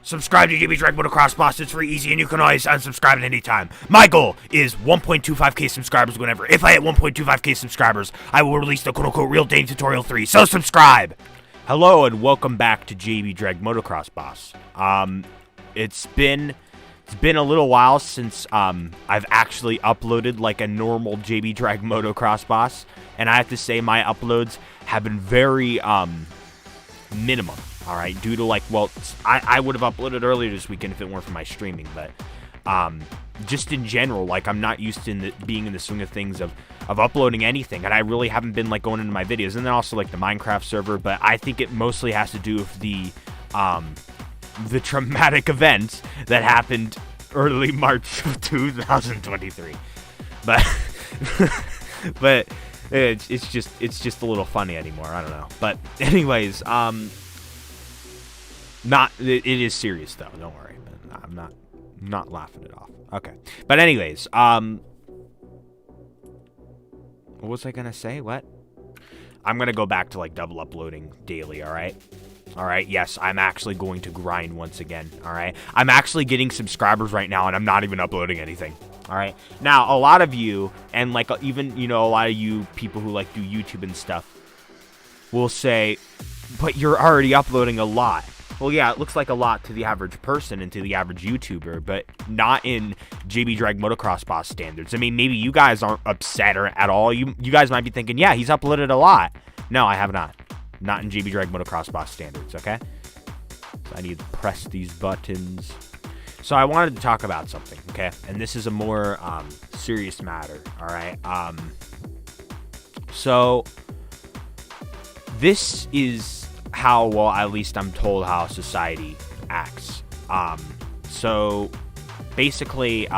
Subscribe to dragmotoxboss. It's free, easy, and you can always unsubscribe at any time. My goal is 1.25k subscribers whenever. If I hit 1.25k subscribers, I will release the quote-unquote Real Dane Tutorial 3, so subscribe! Hello, and welcome back to dragmotoxboss. It's been a little while since I've actually uploaded like a normal dragmotoxboss, and I have to say my uploads have been very minimum. All right, due to like, well, I would have uploaded earlier this weekend if it weren't for my streaming, but just in general, like I'm not used to being in the swing of things of uploading anything, and I really haven't been like going into my videos, and then also like the Minecraft server, but I think it mostly has to do with the traumatic events that happened early March of 2023, but but it's just a little funny anymore. I don't know, but anyways, it is serious though. Don't worry, I'm not laughing it off. Okay, but anyways, what was I gonna say? What? I'm gonna go back to like double uploading daily. All right. Yes, I'm actually going to grind once again. All right. I'm actually getting subscribers right now, and I'm not even uploading anything. All right. Now, a lot of you, and like even a lot of you people who like do YouTube and stuff, will say, "But you're already uploading a lot." Well, yeah, it looks like a lot to the average person and to the average YouTuber, but not in dragmotoxboss standards. I mean, maybe you guys aren't upset or at all. You guys might be thinking, yeah, he's uploaded a lot. No, I have not. Not in dragmotoxboss standards, okay? So I need to press these buttons. So I wanted to talk about something, okay? And this is a more serious matter, all right? So this is how, well, at least I'm told how society acts. So basically,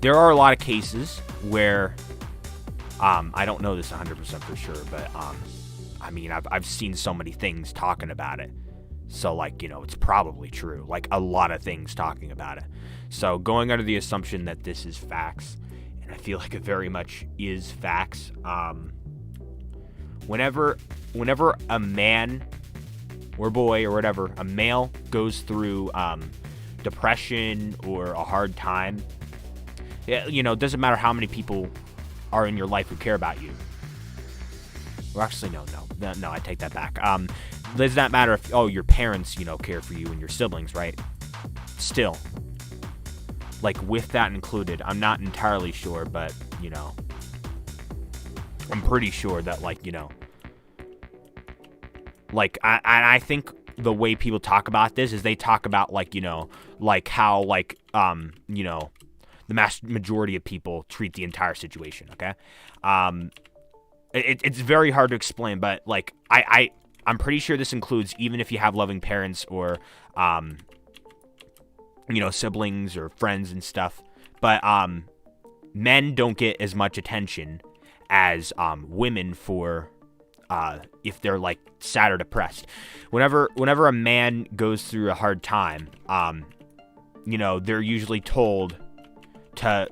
there are a lot of cases where, I don't know this 100% for sure, but, I mean, I've seen so many things talking about it. So, like, it's probably true. Like, a lot of things talking about it. So, going under the assumption that this is facts, and I feel like it very much is facts, whenever a man or boy or whatever, a male goes through depression or a hard time, it doesn't matter how many people are in your life who care about you. Well, actually, no, I take that back. Does not matter if, your parents, care for you and your siblings, right? Still, like, with that included, I'm not entirely sure, but, I'm pretty sure that, like, like, I think the way people talk about this is they talk about, like, like how, like, the majority of people treat the entire situation, okay? It's very hard to explain, but, like, I'm pretty sure this includes even if you have loving parents or, siblings or friends and stuff, but, men don't get as much attention as, women for, if they're, like, sad or depressed. Whenever a man goes through a hard time, they're usually told to,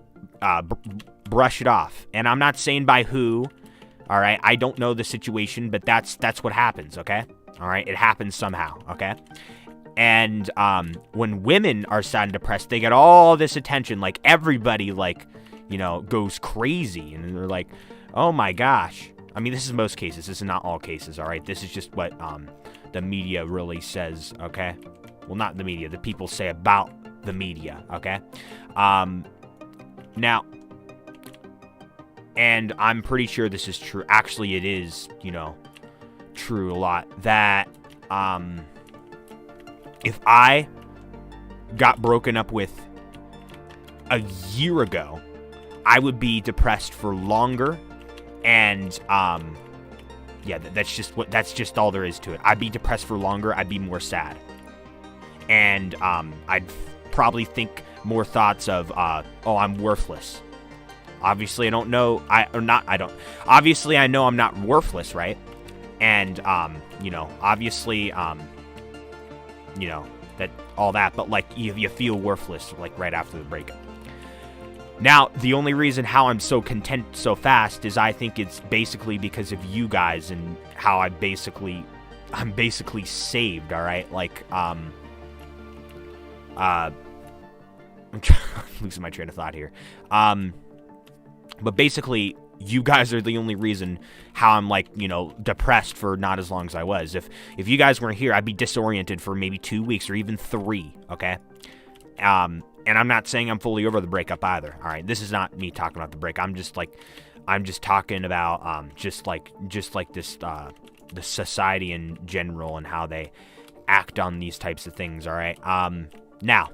brush it off. And I'm not saying by who, all right? I don't know the situation, but that's what happens, okay? All right? It happens somehow, okay? And when women are sad and depressed, they get all this attention. Like, everybody, like, goes crazy. And they're like, oh, my gosh. I mean, this is most cases. This is not all cases, all right? This is just what the media really says, okay? Well, not the media. The people say about the media, okay? Now, and I'm pretty sure this is true. Actually, it is, true a lot. That, if I got broken up with a year ago, I would be depressed for longer. And, yeah, that's just all there is to it. I'd be depressed for longer. I'd be more sad. And, I'd probably think more thoughts of, I'm worthless. Obviously, I don't know. Obviously, I know I'm not worthless, right? And, obviously, that all that, but like you feel worthless like right after the breakup. Now, the only reason how I'm so content so fast is I think it's basically because of you guys and how I basically I'm basically saved, all right? Like, I'm losing my train of thought here. But basically, you guys are the only reason how I'm, like, you know, depressed for not as long as I was. If you guys weren't here, I'd be disoriented for maybe 2 weeks or even 3, okay? And I'm not saying I'm fully over the breakup either, all right? This is not me talking about the breakup. I'm just talking about, just like this, the society in general and how they act on these types of things, all right? Now,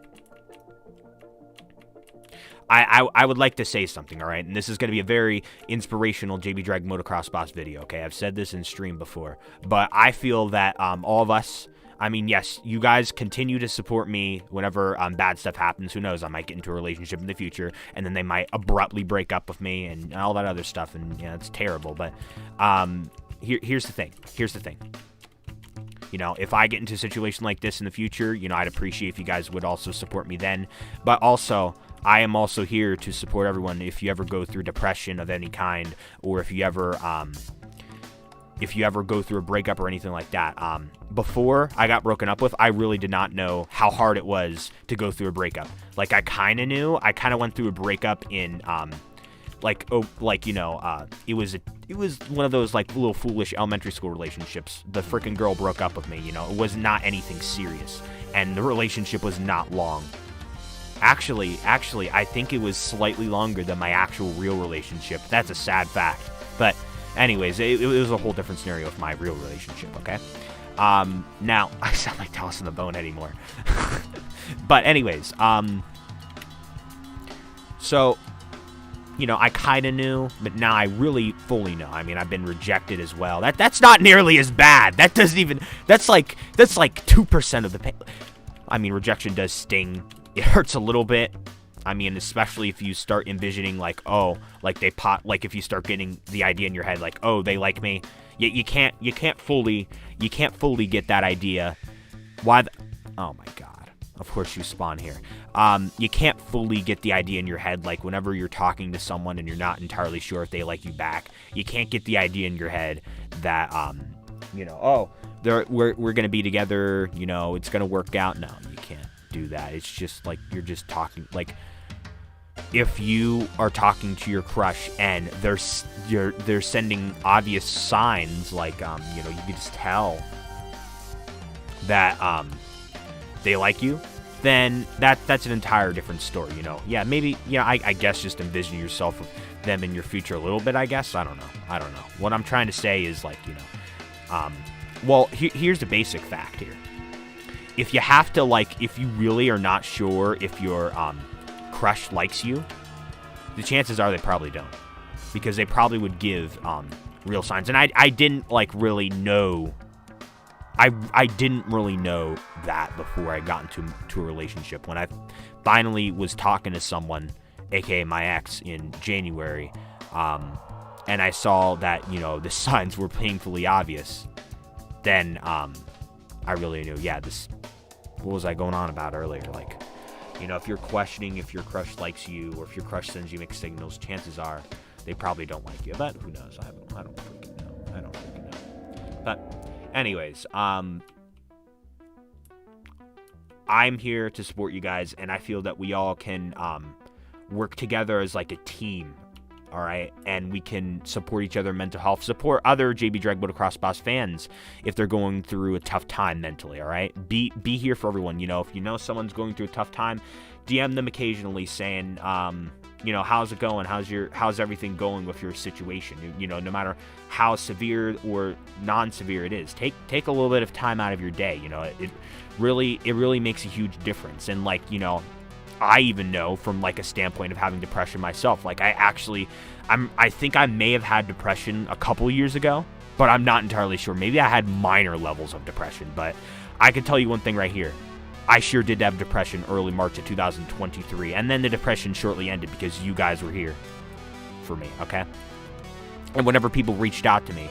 I would like to say something, all right? And this is going to be a very inspirational JB Drag Motocross video, okay? I've said this in stream before. But I feel that all of us, I mean, yes, you guys continue to support me whenever bad stuff happens. Who knows? I might get into a relationship in the future, and then they might abruptly break up with me and all that other stuff. And, you know, it's terrible. But here's the thing. Here's the thing. You know, if I get into a situation like this in the future, you know, I'd appreciate if you guys would also support me then. But also, I am also here to support everyone if you ever go through depression of any kind, or if you ever go through a breakup or anything like that. Before I got broken up with, I really did not know how hard it was to go through a breakup. Like, I kind of knew. I kind of went through a breakup in, it was one of those, like, little foolish elementary school relationships. The freaking girl broke up with me, you know. It was not anything serious, and the relationship was not long. Actually, I think it was slightly longer than my actual real relationship. That's a sad fact. But anyways, it was a whole different scenario with my real relationship, okay? Now, I sound like tossing the bone anymore. But anyways, so, you know, I kind of knew, but now I really fully know. I mean, I've been rejected as well. That's not nearly as bad. That's like 2% of the pain. I mean, rejection does sting. It hurts a little bit. I mean, especially if you start envisioning, like, oh, like like if you start getting the idea in your head, like, oh, they like me. You can't fully get that idea. Oh my God. Of course you spawn here. You can't fully get the idea in your head, like whenever you're talking to someone and you're not entirely sure if they like you back. You can't get the idea in your head that, you know, oh, we're gonna be together. You know, it's gonna work out. No, you can't do that. It's just like you're just talking. Like, if you are talking to your crush and they're sending obvious signs, like, you know, you can just tell that they like you, then that's an entire different story, you know. Yeah, maybe, you know, I guess just envision yourself with them in your future a little bit, I guess. I don't know. What I'm trying to say is, like, you know, well, here's the basic fact here. If you have to, like, if you really are not sure if your crush likes you, the chances are they probably don't, because they probably would give real signs. And I didn't, like, really know. I didn't really know that before I got into a relationship. When I finally was talking to someone, aka my ex, in January, and I saw that, you know, the signs were painfully obvious, then I really knew, yeah, what was I going on about earlier? Like, you know, if you're questioning if your crush likes you, or if your crush sends you mixed signals, chances are they probably don't like you. But who knows? I don't freaking know. But anyways, I'm here to support you guys, and I feel that we all can work together as, like, a team. All right, and we can support each other mental health, support other JB Drag Motocross fans if they're going through a tough time mentally. All right, be here for everyone. You know, if you know someone's going through a tough time, DM them occasionally, saying, you know, how's it going? How's everything going with your situation? You know, no matter how severe or non-severe it is, take a little bit of time out of your day. You know, it really makes a huge difference. And, like, you know, I even know from, like, a standpoint of having depression myself. Like, I think I may have had depression a couple years ago, but I'm not entirely sure. Maybe I had minor levels of depression, but I can tell you one thing right here. I sure did have depression early March of 2023, and then the depression shortly ended because you guys were here for me, okay? And whenever people reached out to me,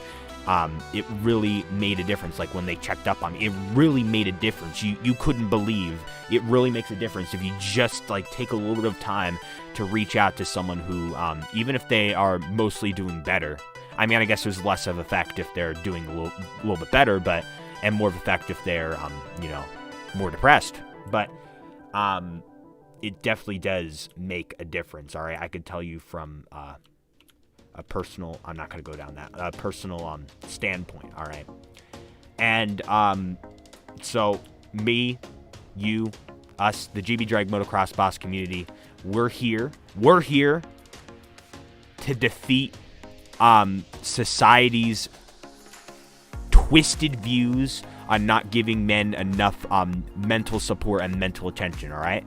it really made a difference. Like, when they checked up on me, it really made a difference. You couldn't believe. It really makes a difference if you just, like, take a little bit of time to reach out to someone who, even if they are mostly doing better. I mean, I guess there's less of effect if they're doing a little bit better, but and more of effect if they're, you know, more depressed. But it definitely does make a difference. All right, I could tell you from a personal. I'm not going to go down that personal standpoint. All right, and so me, you, us, the GB Drag Motocross Boss community, we're here. We're here to defeat society's twisted views on not giving men enough mental support and mental attention. All right,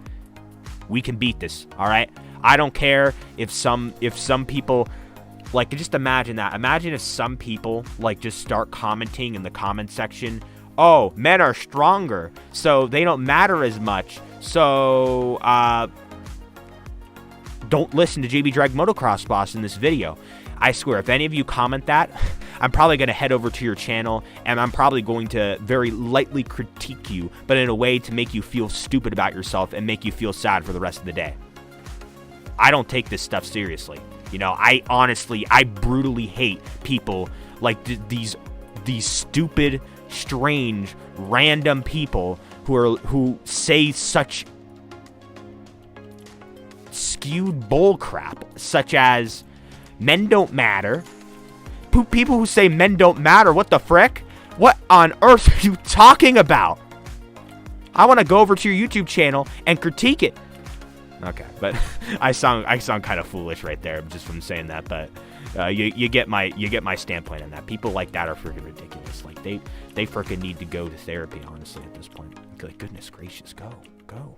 we can beat this. All right, I don't care if some people, like, just imagine that. Imagine if some people like just start commenting in the comment section, oh, men are stronger, so they don't matter as much, so don't listen to GB Drag Motocross Boss in this video. I swear, if any of you comment that, I'm probably going to head over to your channel, and I'm probably going to very lightly critique you, but in a way to make you feel stupid about yourself and make you feel sad for the rest of the day. I don't take this stuff seriously. You know, I brutally hate people like these stupid, strange, random people who say such skewed bull crap, such as men don't matter. People who say men don't matter, what the frick? What on earth are you talking about? I want to go over to your YouTube channel and critique it. Okay, but I sound kind of foolish right there just from saying that, but you get my standpoint on that. People like that are freaking ridiculous. Like they freaking need to go to therapy, honestly, at this point. Like, goodness gracious, go.